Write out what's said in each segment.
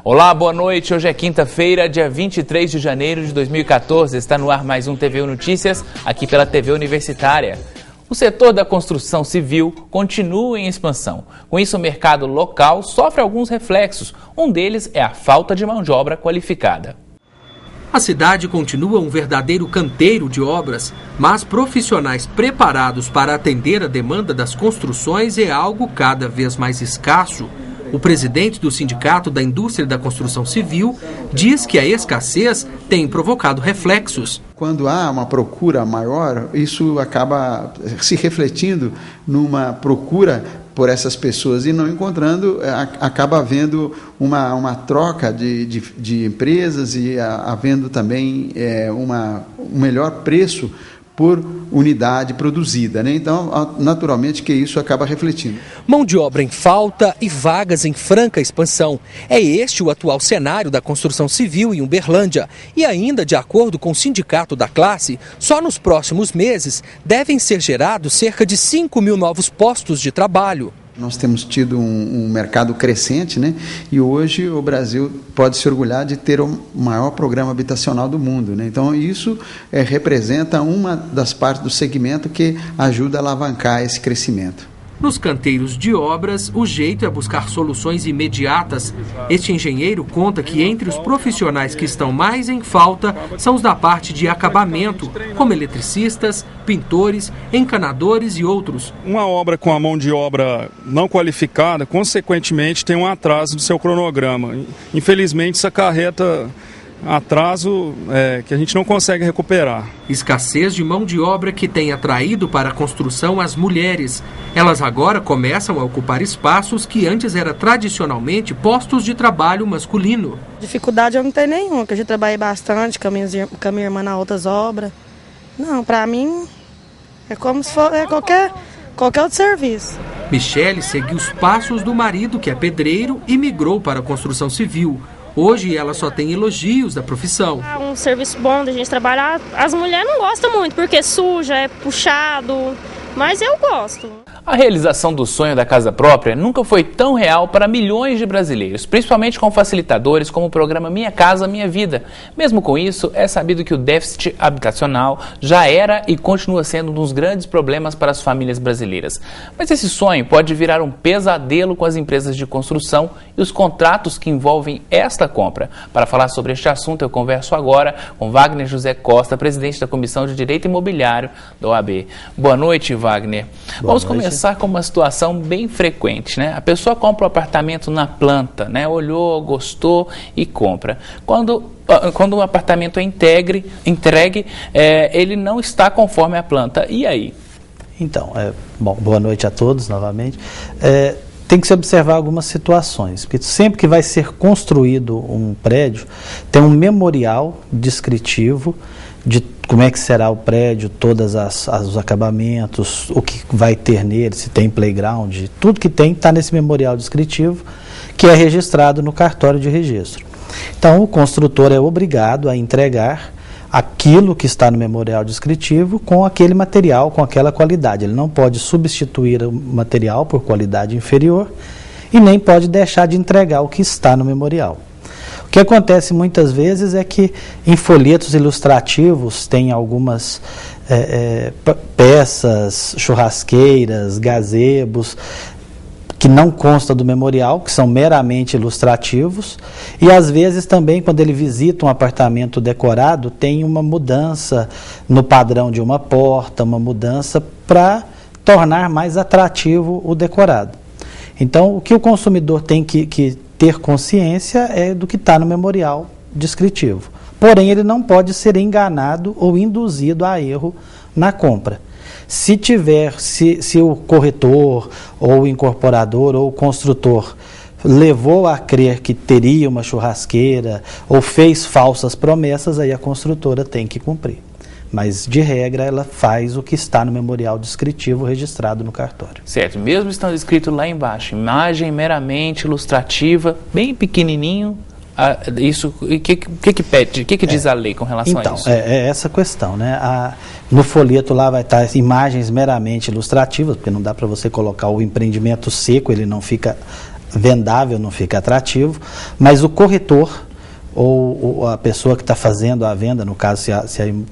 Olá, boa noite. Hoje é quinta-feira, dia 23 de janeiro de 2014. Está no ar mais um TVU Notícias, aqui pela TV Universitária. O setor da construção civil continua em expansão. Com isso, o mercado local sofre alguns reflexos. Um deles é a falta de mão de obra qualificada. A cidade continua um verdadeiro canteiro de obras, mas profissionais preparados para atender a demanda das construções é algo cada vez mais escasso. O presidente do Sindicato da Indústria da Construção Civil diz que a escassez tem provocado reflexos. Quando há uma procura maior, isso acaba se refletindo numa procura por essas pessoas e não encontrando, acaba havendo uma troca de empresas e havendo também um melhor preço por unidade produzida, né? Então, naturalmente que isso acaba refletindo. Mão de obra em falta e vagas em franca expansão. É este o atual cenário da construção civil em Uberlândia. E ainda, de acordo com o sindicato da classe, só nos próximos meses devem ser gerados cerca de 5 mil novos postos de trabalho. Nós temos tido um mercado crescente, né? E hoje o Brasil pode se orgulhar de ter o maior programa habitacional do mundo, né? Então isso representa uma das partes do segmento que ajuda a alavancar esse crescimento. Nos canteiros de obras, o jeito é buscar soluções imediatas. Este engenheiro conta que entre os profissionais que estão mais em falta são os da parte de acabamento, como eletricistas, pintores, encanadores e outros. Uma obra com a mão de obra não qualificada, consequentemente, tem um atraso no seu cronograma. Infelizmente, isso acarreta atraso que a gente não consegue recuperar. Escassez de mão de obra que tem atraído para a construção as mulheres. Elas agora começam a ocupar espaços que antes eram tradicionalmente postos de trabalho masculino. Dificuldade eu não tenho nenhuma, porque eu já trabalhei bastante com a minha irmã nas outras obras. Não, para mim é como se fosse qualquer outro serviço. Michele seguiu os passos do marido, que é pedreiro, e migrou para a construção civil. Hoje ela só tem elogios da profissão. É um serviço bom da gente trabalhar. As mulheres não gostam muito porque suja, é puxado, mas eu gosto. A realização do sonho da casa própria nunca foi tão real para milhões de brasileiros, principalmente com facilitadores como o programa Minha Casa Minha Vida. Mesmo com isso, é sabido que o déficit habitacional já era e continua sendo um dos grandes problemas para as famílias brasileiras. Mas esse sonho pode virar um pesadelo com as empresas de construção e os contratos que envolvem esta compra. Para falar sobre este assunto, eu converso agora com Wagner José Costa, presidente da Comissão de Direito Imobiliário da OAB. Boa noite, Wagner. Vamos começar com uma situação bem frequente, né? A pessoa compra um apartamento na planta, né? Olhou, gostou e compra. Quando o apartamento é entregue, ele não está conforme a planta. E aí? Então, boa noite a todos novamente. Tem que se observar algumas situações, porque sempre que vai ser construído um prédio, tem um memorial descritivo de como é que será o prédio, todos os acabamentos, o que vai ter nele, se tem playground, tudo que tem está nesse memorial descritivo, que é registrado no cartório de registro. Então, o construtor é obrigado a entregar aquilo que está no memorial descritivo com aquele material, com aquela qualidade. Ele não pode substituir o material por qualidade inferior e nem pode deixar de entregar o que está no memorial. O que acontece muitas vezes é que em folhetos ilustrativos tem algumas peças, churrasqueiras, gazebos, que não consta do memorial, que são meramente ilustrativos, e às vezes também quando ele visita um apartamento decorado, tem uma mudança no padrão de uma porta, uma mudança para tornar mais atrativo o decorado. Então, o que o consumidor tem que ter consciência é do que está no memorial descritivo. Porém, ele não pode ser enganado ou induzido a erro na compra. Se o corretor, ou o incorporador, ou o construtor levou a crer que teria uma churrasqueira, ou fez falsas promessas, aí a construtora tem que cumprir. Mas, de regra, ela faz o que está no memorial descritivo registrado no cartório. Certo, mesmo estando escrito lá embaixo, imagem meramente ilustrativa, bem pequenininho, isso, o que pede, o que diz a lei com relação a isso? Então, é essa questão, né? No folheto lá vai estar imagens meramente ilustrativas, porque não dá para você colocar o empreendimento seco, ele não fica vendável, não fica atrativo, mas o corretor ou a pessoa que está fazendo a venda, no caso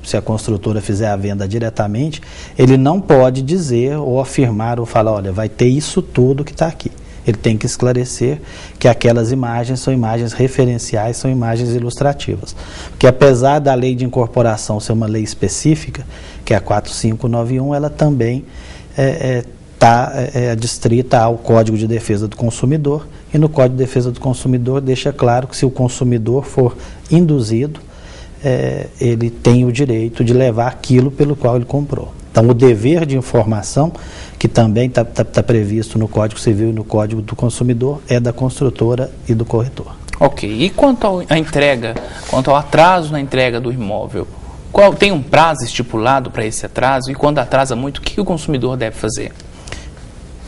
se a construtora fizer a venda diretamente, ele não pode dizer ou afirmar ou falar, olha, vai ter isso tudo que está aqui. Ele tem que esclarecer que aquelas imagens são imagens referenciais, são imagens ilustrativas. Porque apesar da lei de incorporação ser uma lei específica, que é a 4591, ela também está adstrita ao Código de Defesa do Consumidor, e no Código de Defesa do Consumidor deixa claro que se o consumidor for induzido, ele tem o direito de levar aquilo pelo qual ele comprou. Então, o dever de informação, que também está previsto no Código Civil e no Código do Consumidor, é da construtora e do corretor. Ok. E quanto à entrega, quanto ao atraso na entrega do imóvel, tem um prazo estipulado para esse atraso? E quando atrasa muito, o que o consumidor deve fazer?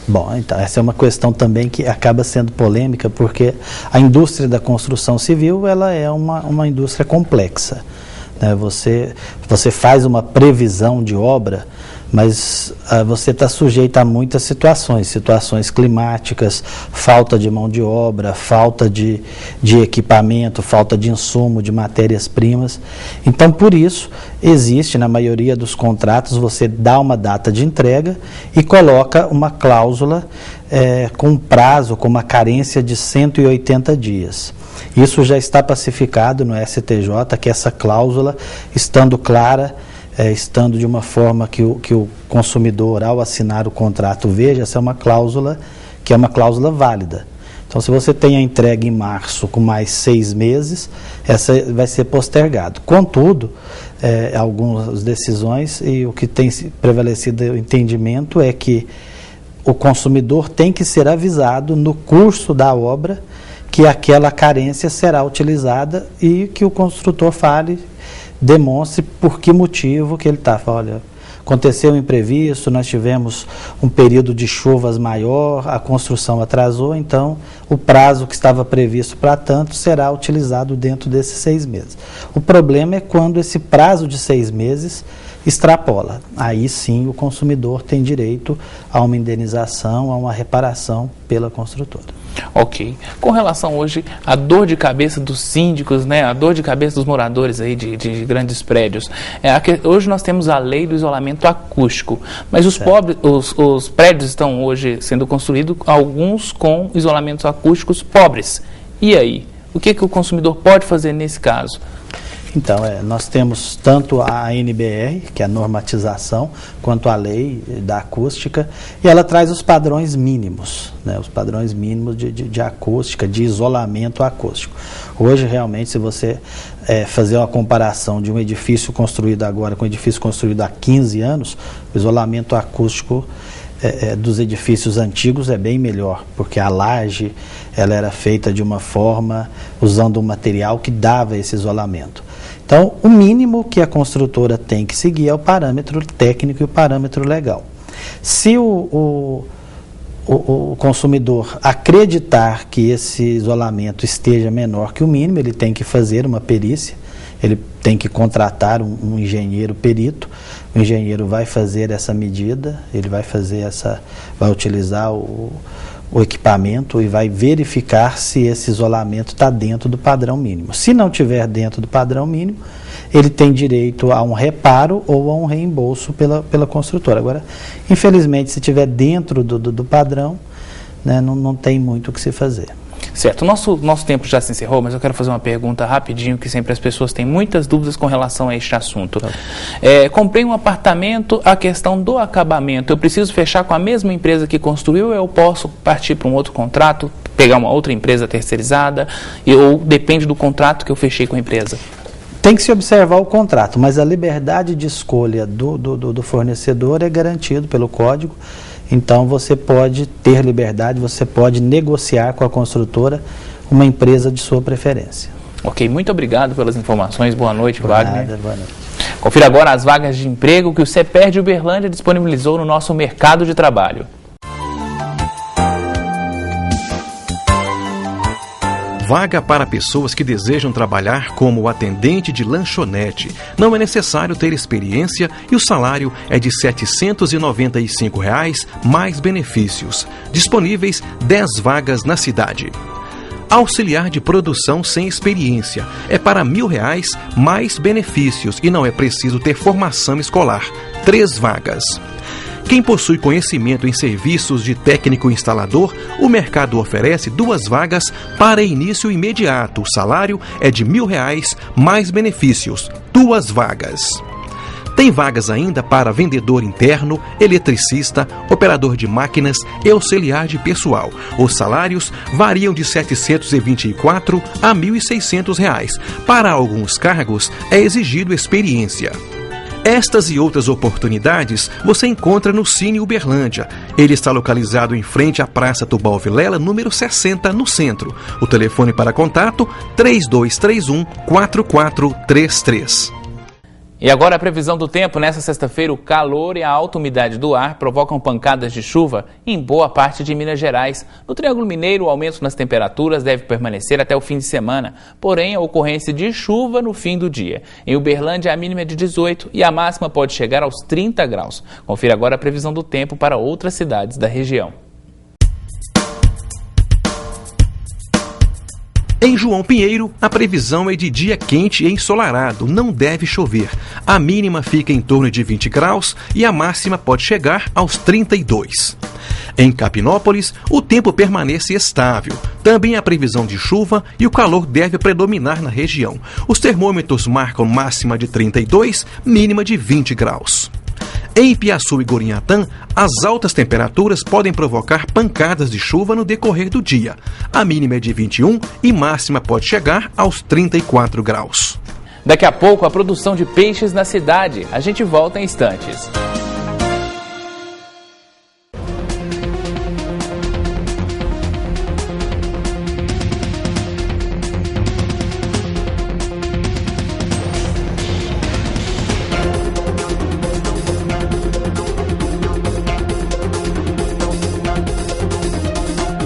Bom, então, essa é uma questão também que acaba sendo polêmica, porque a indústria da construção civil, ela é uma indústria complexa. Né? Você faz uma previsão de obra, mas você está sujeito a muitas situações climáticas, falta de mão de obra, falta de equipamento, falta de insumo, de matérias-primas. Então, por isso, existe, na maioria dos contratos, você dá uma data de entrega e coloca uma cláusula com um prazo, com uma carência de 180 dias. Isso já está pacificado no STJ, que essa cláusula, estando clara, estando de uma forma que o consumidor, ao assinar o contrato, veja, essa é uma cláusula que é uma cláusula válida. Então, se você tem a entrega em março com mais 6 meses, essa vai ser postergado. Contudo, algumas decisões, e o que tem prevalecido o entendimento é que o consumidor tem que ser avisado no curso da obra que aquela carência será utilizada e que o construtor demonstre por que motivo que ele está. Olha, aconteceu um imprevisto, nós tivemos um período de chuvas maior, a construção atrasou, então o prazo que estava previsto para tanto será utilizado dentro desses 6 meses. O problema é quando esse prazo de 6 meses extrapola. Aí sim o consumidor tem direito a uma indenização, a uma reparação pela construtora. Ok. Com relação hoje à dor de cabeça dos síndicos, né, a dor de cabeça dos moradores aí de grandes prédios, hoje nós temos a lei do isolamento acústico, mas os prédios estão hoje sendo construídos, alguns com isolamentos acústicos pobres. E aí? O que o consumidor pode fazer nesse caso? Então, nós temos tanto a NBR, que é a normatização, quanto a lei da acústica, e ela traz os padrões mínimos, né, os padrões mínimos de acústica, de isolamento acústico. Hoje, realmente, se você fazer uma comparação de um edifício construído agora com um edifício construído há 15 anos, o isolamento acústico dos edifícios antigos é bem melhor, porque a laje ela era feita de uma forma, usando um material que dava esse isolamento. Então, o mínimo que a construtora tem que seguir é o parâmetro técnico e o parâmetro legal. Se o consumidor acreditar que esse isolamento esteja menor que o mínimo, ele tem que fazer uma perícia, ele tem que contratar um engenheiro perito, o engenheiro vai fazer essa medida, ele vai utilizar o equipamento e vai verificar se esse isolamento está dentro do padrão mínimo. Se não estiver dentro do padrão mínimo, ele tem direito a um reparo ou a um reembolso pela construtora. Agora, infelizmente, se estiver dentro do padrão, né, não tem muito o que se fazer. Certo, o nosso tempo já se encerrou, mas eu quero fazer uma pergunta rapidinho, que sempre as pessoas têm muitas dúvidas com relação a este assunto. Comprei um apartamento, a questão do acabamento, eu preciso fechar com a mesma empresa que construiu, ou eu posso partir para um outro contrato, pegar uma outra empresa terceirizada, ou depende do contrato que eu fechei com a empresa? Tem que se observar o contrato, mas a liberdade de escolha do fornecedor é garantido pelo código. Então, você pode ter liberdade, você pode negociar com a construtora uma empresa de sua preferência. Ok, muito obrigado pelas informações. Boa noite, Wagner. Nada, boa noite. Confira agora as vagas de emprego que o CEPER de Uberlândia disponibilizou no nosso mercado de trabalho. Vaga para pessoas que desejam trabalhar como atendente de lanchonete. Não é necessário ter experiência e o salário é de R$ 795 mais benefícios. Disponíveis 10 vagas na cidade. Auxiliar de produção sem experiência. É para R$ 1.000 mais benefícios e não é preciso ter formação escolar. 3 vagas. Quem possui conhecimento em serviços de técnico instalador, o mercado oferece 2 vagas para início imediato. O salário é de R$ 1.000 mais benefícios. 2 vagas. Tem vagas ainda para vendedor interno, eletricista, operador de máquinas e auxiliar de pessoal. Os salários variam de R$ 724 a R$ 1.600. Para alguns cargos é exigido experiência. Estas e outras oportunidades você encontra no Cine Uberlândia. Ele está localizado em frente à Praça Tubal Vilela, número 60, no centro. O telefone para contato 3231-4433. E agora a previsão do tempo. Nesta sexta-feira, o calor e a alta umidade do ar provocam pancadas de chuva em boa parte de Minas Gerais. No Triângulo Mineiro, o aumento nas temperaturas deve permanecer até o fim de semana, porém a ocorrência de chuva no fim do dia. Em Uberlândia, a mínima é de 18 e a máxima pode chegar aos 30 graus. Confira agora a previsão do tempo para outras cidades da região. Em João Pinheiro, a previsão é de dia quente e ensolarado, não deve chover. A mínima fica em torno de 20 graus e a máxima pode chegar aos 32. Em Capinópolis, o tempo permanece estável. Também há previsão de chuva e o calor deve predominar na região. Os termômetros marcam máxima de 32, mínima de 20 graus. Em Ipiaçu e Gurinhatã, as altas temperaturas podem provocar pancadas de chuva no decorrer do dia. A mínima é de 21 e máxima pode chegar aos 34 graus. Daqui a pouco, a produção de peixes na cidade. A gente volta em instantes.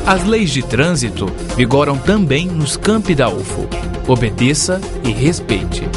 As leis de trânsito vigoram também nos campi da UFO. Obedeça e respeite.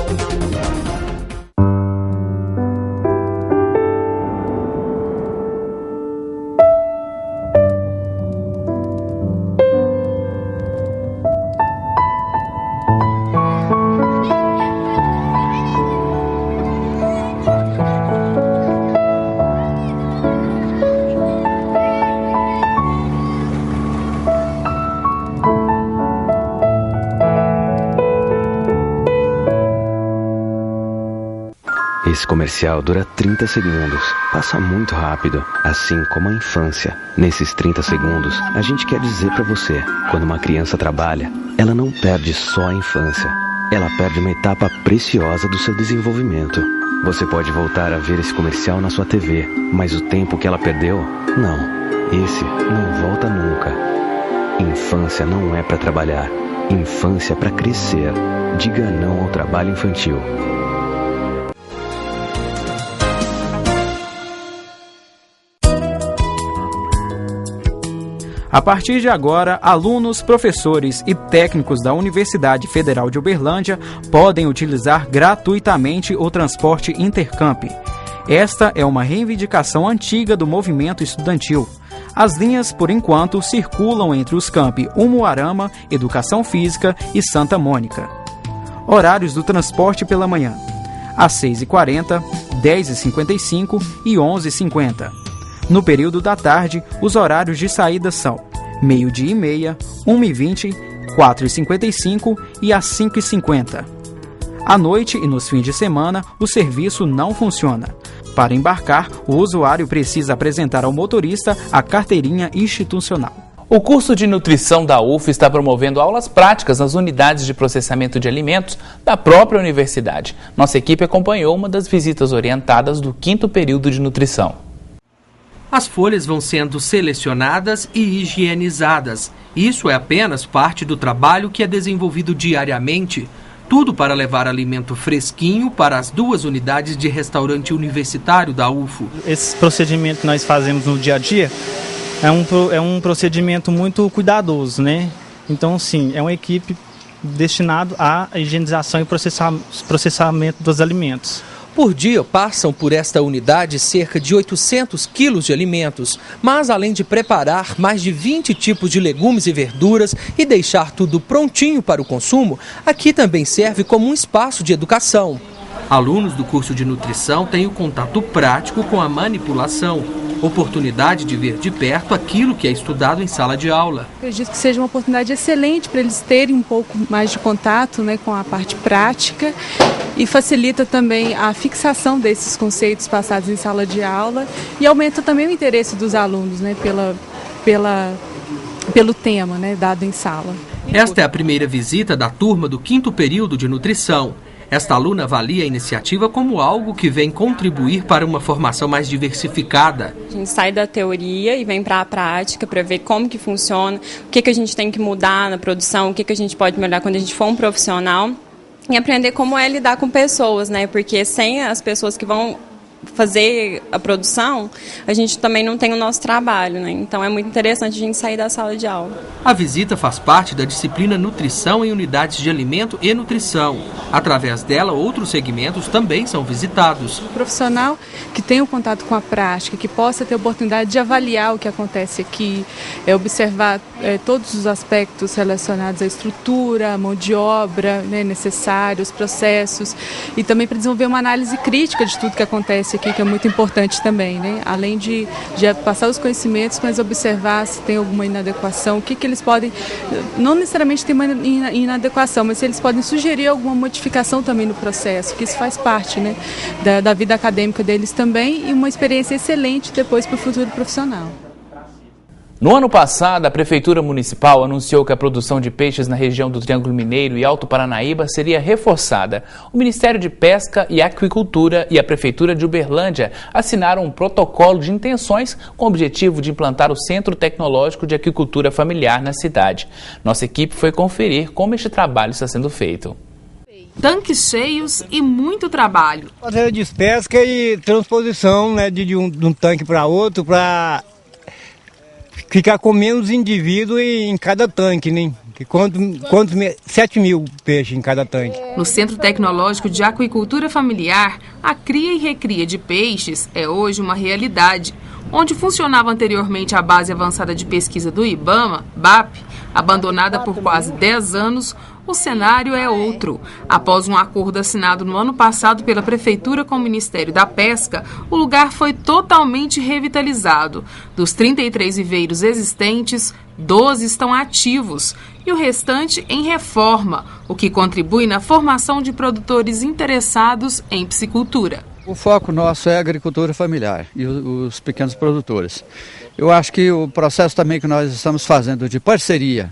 Esse comercial dura 30 segundos. Passa muito rápido, assim como a infância. Nesses 30 segundos, a gente quer dizer pra você, quando uma criança trabalha, ela não perde só a infância. Ela perde uma etapa preciosa do seu desenvolvimento. Você pode voltar a ver esse comercial na sua TV, mas o tempo que ela perdeu, não. Esse não volta nunca. Infância não é pra trabalhar. Infância é pra crescer. Diga não ao trabalho infantil. A partir de agora, alunos, professores e técnicos da Universidade Federal de Uberlândia podem utilizar gratuitamente o transporte Intercamp. Esta é uma reivindicação antiga do movimento estudantil. As linhas, por enquanto, circulam entre os campi Umuarama, Educação Física e Santa Mônica. Horários do transporte pela manhã: às 6h40, 10h55 e 11h50. No período da tarde, os horários de saída são 12h30, 1h20, 4h55 e às 5h50. À noite e nos fins de semana, o serviço não funciona. Para embarcar, o usuário precisa apresentar ao motorista a carteirinha institucional. O curso de nutrição da UF está promovendo aulas práticas nas unidades de processamento de alimentos da própria universidade. Nossa equipe acompanhou uma das visitas orientadas do 5º período de nutrição. As folhas vão sendo selecionadas e higienizadas. Isso é apenas parte do trabalho que é desenvolvido diariamente. Tudo para levar alimento fresquinho para as 2 unidades de restaurante universitário da UFO. Esse procedimento que nós fazemos no dia a dia é um procedimento muito cuidadoso, né? Então, sim, é uma equipe destinada à higienização e processamento dos alimentos. Por dia passam por esta unidade cerca de 800 quilos de alimentos, mas além de preparar mais de 20 tipos de legumes e verduras e deixar tudo prontinho para o consumo, aqui também serve como um espaço de educação. Alunos do curso de nutrição têm o contato prático com a manipulação, oportunidade de ver de perto aquilo que é estudado em sala de aula. Acredito que seja uma oportunidade excelente para eles terem um pouco mais de contato, né, com a parte prática e facilita também a fixação desses conceitos passados em sala de aula e aumenta também o interesse dos alunos, né, pelo tema, né, dado em sala. Esta é a primeira visita da turma do 5º período de nutrição. Esta aluna avalia a iniciativa como algo que vem contribuir para uma formação mais diversificada. A gente sai da teoria e vem para a prática para ver como que funciona, o que a gente tem que mudar na produção, o que a gente pode melhorar quando a gente for um profissional e aprender como é lidar com pessoas, né? Porque sem as pessoas que vão fazer a produção, a gente também não tem o nosso trabalho, né? Então é muito interessante a gente sair da sala de aula. A visita faz parte da disciplina Nutrição em Unidades de Alimento e Nutrição. Através dela, outros segmentos também são visitados. O profissional que tem o contato com a prática, que possa ter a oportunidade de avaliar o que acontece aqui, observar todos os aspectos relacionados à estrutura, à mão de obra, né, necessários, processos, e também para desenvolver uma análise crítica de tudo que acontece aqui, que é muito importante também, né? Além de passar os conhecimentos, mas observar se tem alguma inadequação, o que eles podem, não necessariamente tem uma inadequação, mas se eles podem sugerir alguma modificação também no processo, que isso faz parte, né, da vida acadêmica deles também e uma experiência excelente depois para o futuro profissional. No ano passado, a Prefeitura Municipal anunciou que a produção de peixes na região do Triângulo Mineiro e Alto Paranaíba seria reforçada. O Ministério de Pesca e Aquicultura e a Prefeitura de Uberlândia assinaram um protocolo de intenções com o objetivo de implantar o Centro Tecnológico de Aquicultura Familiar na cidade. Nossa equipe foi conferir como este trabalho está sendo feito. Tanques cheios e muito trabalho. Fazer despesca e transposição, né, de um tanque para outro para ficar com menos indivíduo em cada tanque, né? 7 mil peixes em cada tanque. No Centro Tecnológico de Aquicultura Familiar, a cria e recria de peixes é hoje uma realidade. Onde funcionava anteriormente a Base Avançada de Pesquisa do IBAMA, BAP, abandonada por quase 10 anos, o cenário é outro. Após um acordo assinado no ano passado pela Prefeitura com o Ministério da Pesca, o lugar foi totalmente revitalizado. Dos 33 viveiros existentes, 12 estão ativos e o restante em reforma, o que contribui na formação de produtores interessados em piscicultura. O foco nosso é a agricultura familiar e os pequenos produtores. Eu acho que o processo também que nós estamos fazendo de parceria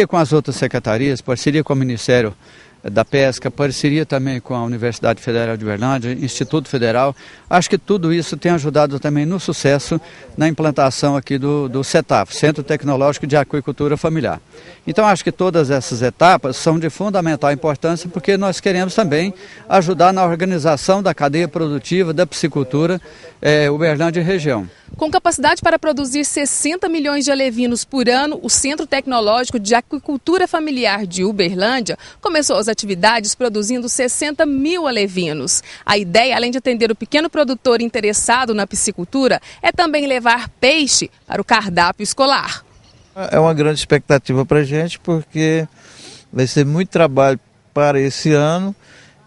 com as outras secretarias, parceria com o Ministério da Pesca, parceria também com a Universidade Federal de Uberlândia, Instituto Federal, acho que tudo isso tem ajudado também no sucesso na implantação aqui do CETAF, Centro Tecnológico de Aquicultura Familiar. Então acho que todas essas etapas são de fundamental importância porque nós queremos também ajudar na organização da cadeia produtiva da piscicultura Uberlândia e região. Com capacidade para produzir 60 milhões de alevinos por ano, o Centro Tecnológico de Aquicultura Familiar de Uberlândia começou as atividades produzindo 60 mil alevinos. A ideia, além de atender o pequeno produtor interessado na piscicultura, é também levar peixe para o cardápio escolar. É uma grande expectativa para a gente, porque vai ser muito trabalho para esse ano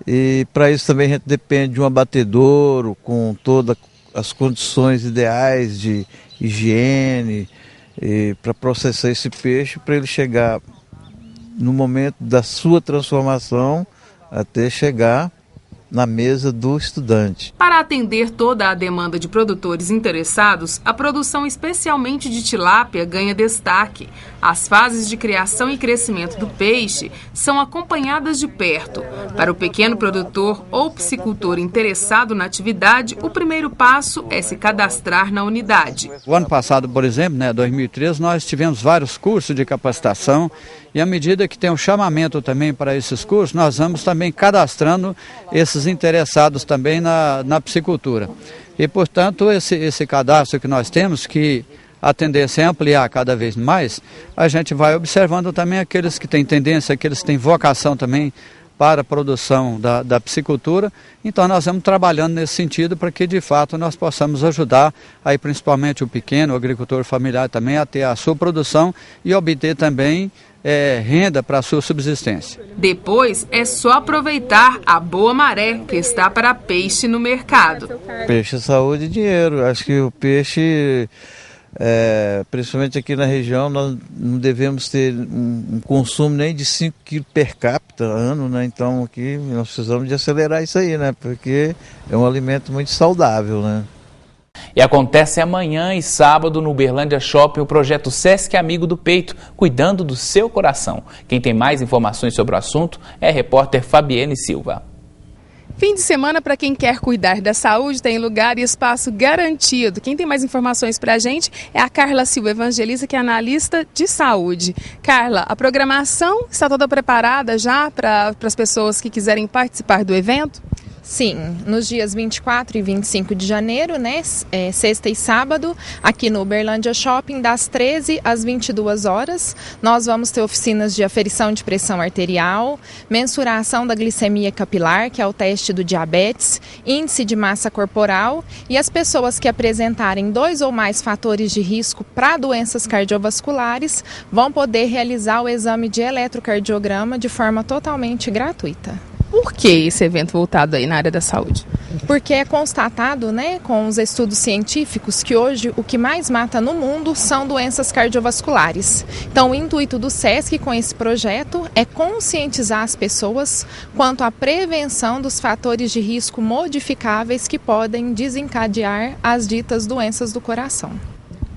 e para isso também a gente depende de um abatedouro com toda as condições ideais de higiene para processar esse peixe, para ele chegar no momento da sua transformação até chegar na mesa do estudante. Para atender toda a demanda de produtores interessados, a produção especialmente de tilápia ganha destaque. As fases de criação e crescimento do peixe são acompanhadas de perto. Para o pequeno produtor ou piscicultor interessado na atividade, o primeiro passo é se cadastrar na unidade. O ano passado, por exemplo, 2013, nós tivemos vários cursos de capacitação e à medida que tem um chamamento também para esses cursos, nós vamos também cadastrando esses interessados também na piscicultura. E, portanto, esse cadastro que nós temos, que a tendência é ampliar cada vez mais, a gente vai observando também aqueles que têm tendência, aqueles que têm vocação também para a produção da piscicultura. Então nós vamos trabalhando nesse sentido para que de fato nós possamos ajudar aí principalmente o pequeno, o agricultor familiar também a ter a sua produção e obter também renda para a sua subsistência. Depois é só aproveitar a boa maré que está para peixe no mercado. Peixe, saúde e dinheiro. Acho que o peixe, principalmente aqui na região, nós não devemos ter um consumo nem de 5 quilos per capita ano, né? Então aqui nós precisamos de acelerar isso aí, né? Porque é um alimento muito saudável, né? E acontece amanhã e sábado no Uberlândia Shopping o projeto Sesc Amigo do Peito, cuidando do seu coração. Quem tem mais informações sobre o assunto é a repórter Fabienne Silva. Fim de semana para quem quer cuidar da saúde tem lugar e espaço garantido. Quem tem mais informações para a gente é a Carla Silva Evangelista, que é analista de saúde. Carla, a programação está toda preparada já para as pessoas que quiserem participar do evento? Sim, nos dias 24 e 25 de janeiro, né, sexta e sábado, aqui no Uberlândia Shopping, das 13 às 22 horas, nós vamos ter oficinas de aferição de pressão arterial, mensuração da glicemia capilar, que é o teste do diabetes, índice de massa corporal, e as pessoas que apresentarem 2 ou mais fatores de risco para doenças cardiovasculares vão poder realizar o exame de eletrocardiograma de forma totalmente gratuita. Por que esse evento voltado aí na área da saúde? Porque é constatado, né, com os estudos científicos que hoje o que mais mata no mundo são doenças cardiovasculares. Então o intuito do SESC com esse projeto é conscientizar as pessoas quanto à prevenção dos fatores de risco modificáveis que podem desencadear as ditas doenças do coração.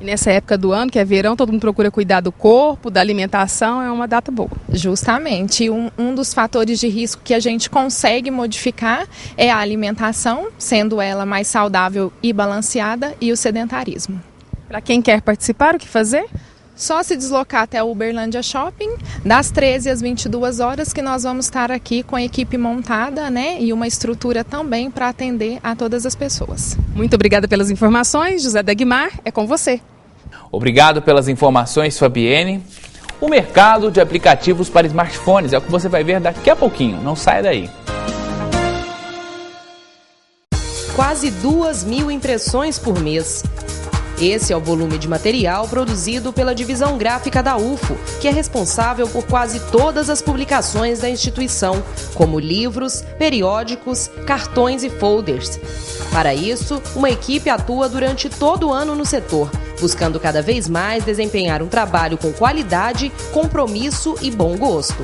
E nessa época do ano, que é verão, todo mundo procura cuidar do corpo, da alimentação, é uma data boa. Justamente, um dos fatores de risco que a gente consegue modificar é a alimentação, sendo ela mais saudável e balanceada, e o sedentarismo. Para quem quer participar, o que fazer? Só se deslocar até o Uberlândia Shopping, das 13 às 22 horas, que nós vamos estar aqui com a equipe montada, né, e uma estrutura também para atender a todas as pessoas. Muito obrigada pelas informações, José Dagmar, é com você. Obrigado pelas informações, Fabienne. O mercado de aplicativos para smartphones é o que você vai ver daqui a pouquinho. Não saia daí. Quase 2.000 impressões por mês. Esse é o volume de material produzido pela divisão gráfica da UFO, que é responsável por quase todas as publicações da instituição, como livros, periódicos, cartões e folders. Para isso, uma equipe atua durante todo o ano no setor, buscando cada vez mais desempenhar um trabalho com qualidade, compromisso e bom gosto.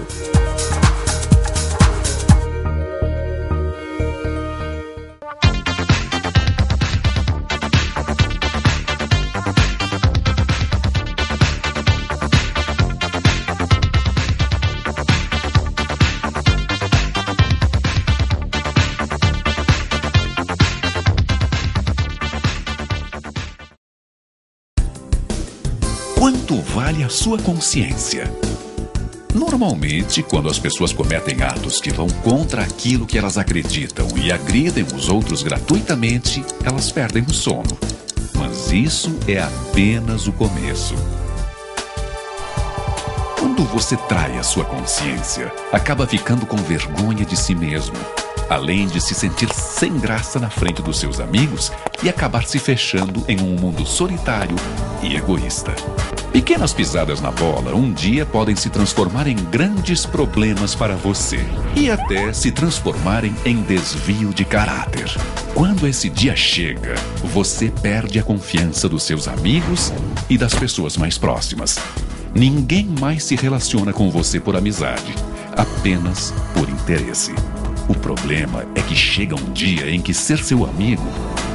Quanto vale a sua consciência? Normalmente, quando as pessoas cometem atos que vão contra aquilo que elas acreditam e agridem os outros gratuitamente, elas perdem o sono. Mas isso é apenas o começo. Quando você trai a sua consciência, acaba ficando com vergonha de si mesmo, além de se sentir sem graça na frente dos seus amigos e acabar se fechando em um mundo solitário e egoísta. Pequenas pisadas na bola um dia podem se transformar em grandes problemas para você e até se transformarem em desvio de caráter. Quando esse dia chega, você perde a confiança dos seus amigos e das pessoas mais próximas. Ninguém mais se relaciona com você por amizade, apenas por interesse. O problema é que chega um dia em que ser seu amigo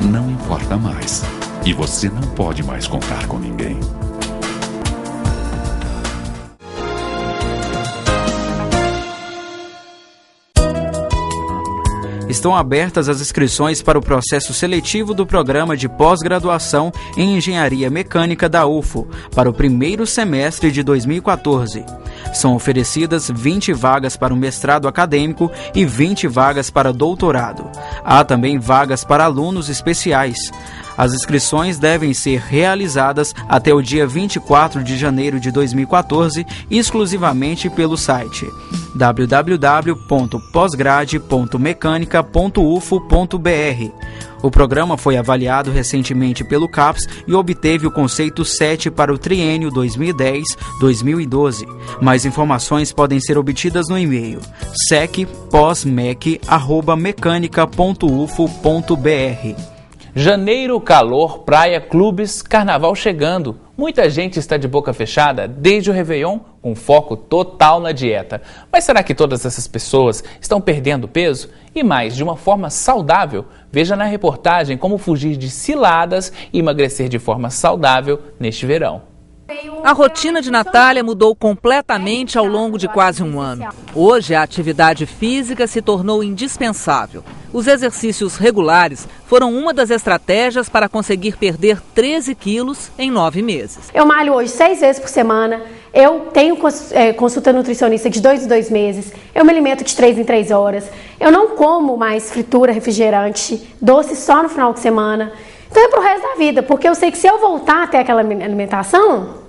não importa mais e você não pode mais contar com ninguém. Estão abertas as inscrições para o processo seletivo do programa de pós-graduação em Engenharia Mecânica da UFO para o primeiro semestre de 2014. São oferecidas 20 vagas para o mestrado acadêmico e 20 vagas para doutorado. Há também vagas para alunos especiais. As inscrições devem ser realizadas até o dia 24 de janeiro de 2014, exclusivamente pelo site www.posgrade.mecanica.ufo.br. O programa foi avaliado recentemente pelo CAPES e obteve o conceito 7 para o triênio 2010-2012. Mais informações podem ser obtidas no e-mail secposmec@mecanica.ufo.br. Janeiro, calor, praia, clubes, carnaval chegando. Muita gente está de boca fechada desde o Réveillon, com foco total na dieta. Mas será que todas essas pessoas estão perdendo peso? E mais, de uma forma saudável? Veja na reportagem como fugir de ciladas e emagrecer de forma saudável neste verão. A rotina de Natália mudou completamente ao longo de quase um ano. Hoje, a atividade física se tornou indispensável. Os exercícios regulares foram uma das estratégias para conseguir perder 13 quilos em 9 meses. Eu malho hoje 6 vezes por semana, eu tenho consulta nutricionista de 2 em 2 meses, eu me alimento de 3 em 3 horas, eu não como mais fritura, refrigerante, doce só no final de semana. Então é pro resto da vida, porque eu sei que se eu voltar a ter aquela alimentação,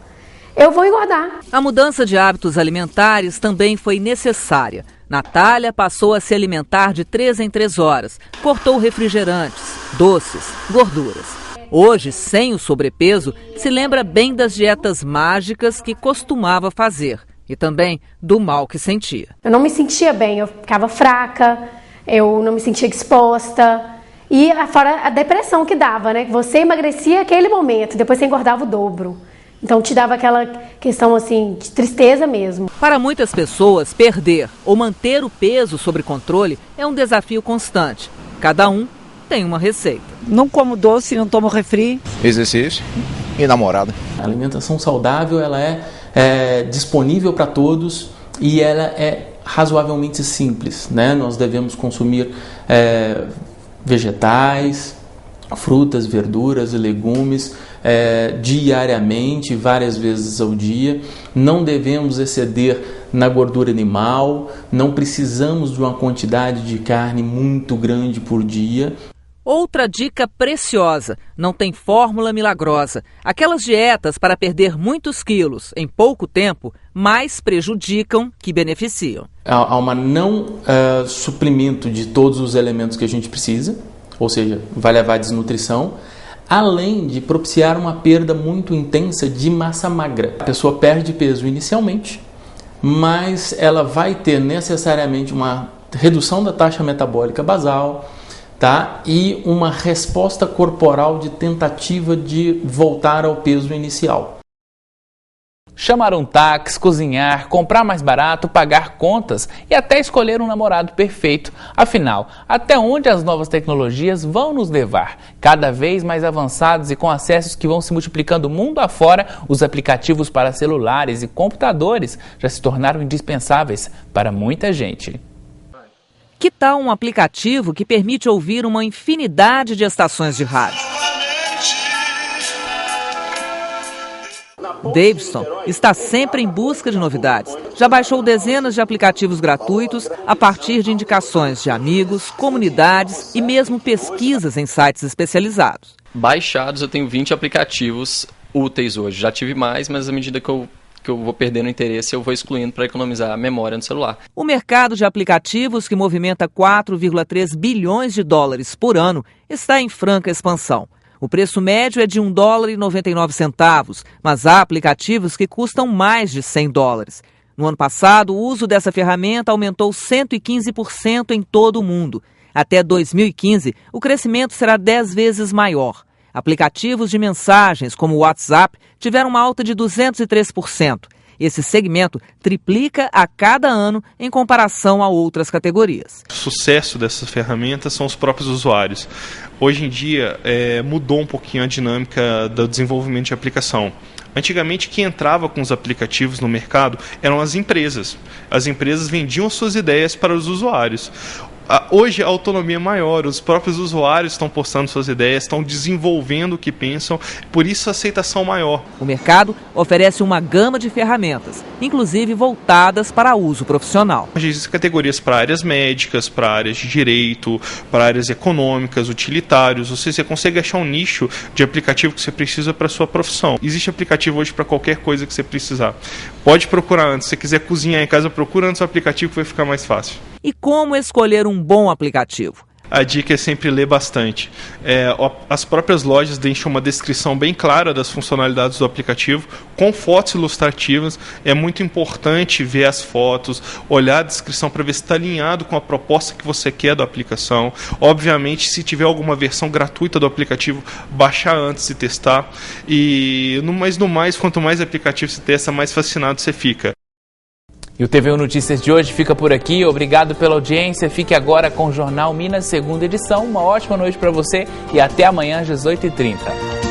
eu vou engordar. A mudança de hábitos alimentares também foi necessária. Natália passou a se alimentar de 3 em 3 horas, cortou refrigerantes, doces, gorduras. Hoje, sem o sobrepeso, se lembra bem das dietas mágicas que costumava fazer e também do mal que sentia. Eu não me sentia bem, eu ficava fraca, eu não me sentia disposta. E fora a depressão que dava, né? Você emagrecia aquele momento, depois você engordava o dobro. Então te dava aquela questão assim de tristeza mesmo. Para muitas pessoas, perder ou manter o peso sob controle é um desafio constante. Cada um tem uma receita. Não como doce, não tomo refri. Exercício e namorada. A alimentação saudável ela é disponível para todos e ela é razoavelmente simples, né? Nós devemos consumir vegetais, frutas, verduras e legumes diariamente, várias vezes ao dia. Não devemos exceder na gordura animal, não precisamos de uma quantidade de carne muito grande por dia. Outra dica preciosa, não tem fórmula milagrosa. Aquelas dietas para perder muitos quilos em pouco tempo mais prejudicam que beneficiam. Há uma não suprimento de todos os elementos que a gente precisa, ou seja, vai levar à desnutrição, além de propiciar uma perda muito intensa de massa magra. A pessoa perde peso inicialmente, mas ela vai ter necessariamente uma redução da taxa metabólica basal, tá? E uma resposta corporal de tentativa de voltar ao peso inicial. Chamar um táxi, cozinhar, comprar mais barato, pagar contas e até escolher um namorado perfeito. Afinal, até onde as novas tecnologias vão nos levar? Cada vez mais avançados e com acessos que vão se multiplicando mundo afora, os aplicativos para celulares e computadores já se tornaram indispensáveis para muita gente. Que tal um aplicativo que permite ouvir uma infinidade de estações de rádio? Davidson está sempre em busca de novidades. Já baixou dezenas de aplicativos gratuitos a partir de indicações de amigos, comunidades e mesmo pesquisas em sites especializados. Baixados, eu tenho 20 aplicativos úteis hoje. Já tive mais, mas à medida que eu vou perdendo interesse, eu vou excluindo para economizar a memória no celular. O mercado de aplicativos, que movimenta 4,3 bilhões de dólares por ano, está em franca expansão. O preço médio é de $1,99, mas há aplicativos que custam mais de $100. No ano passado, o uso dessa ferramenta aumentou 115% em todo o mundo. Até 2015, o crescimento será 10 vezes maior. Aplicativos de mensagens, como o WhatsApp, tiveram uma alta de 203%. Esse segmento triplica a cada ano em comparação a outras categorias. O sucesso dessas ferramentas são os próprios usuários. Hoje em dia, mudou um pouquinho a dinâmica do desenvolvimento de aplicação. Antigamente, quem entrava com os aplicativos no mercado eram as empresas. As empresas vendiam suas ideias para os usuários. hoje a autonomia é maior, os próprios usuários estão postando suas ideias, estão desenvolvendo o que pensam, por isso a aceitação maior. O mercado oferece uma gama de ferramentas, inclusive voltadas para uso profissional. Existem categorias para áreas médicas, para áreas de direito, para áreas econômicas, utilitários, ou seja, você consegue achar um nicho de aplicativo que você precisa para a sua profissão. Existe aplicativo hoje para qualquer coisa que você precisar. Pode procurar antes, se você quiser cozinhar em casa, procura antes o aplicativo que vai ficar mais fácil. E como escolher um bom aplicativo? A dica é sempre ler bastante. As próprias lojas deixam uma descrição bem clara das funcionalidades do aplicativo, com fotos ilustrativas. É muito importante ver as fotos, olhar a descrição para ver se está alinhado com a proposta que você quer da aplicação. Obviamente, se tiver alguma versão gratuita do aplicativo, baixar antes de testar. Mas no mais, quanto mais aplicativo você testa, mais fascinado você fica. E o TVU Notícias de hoje fica por aqui. Obrigado pela audiência. Fique agora com o Jornal Minas, segunda edição. Uma ótima noite para você e até amanhã às 18h30.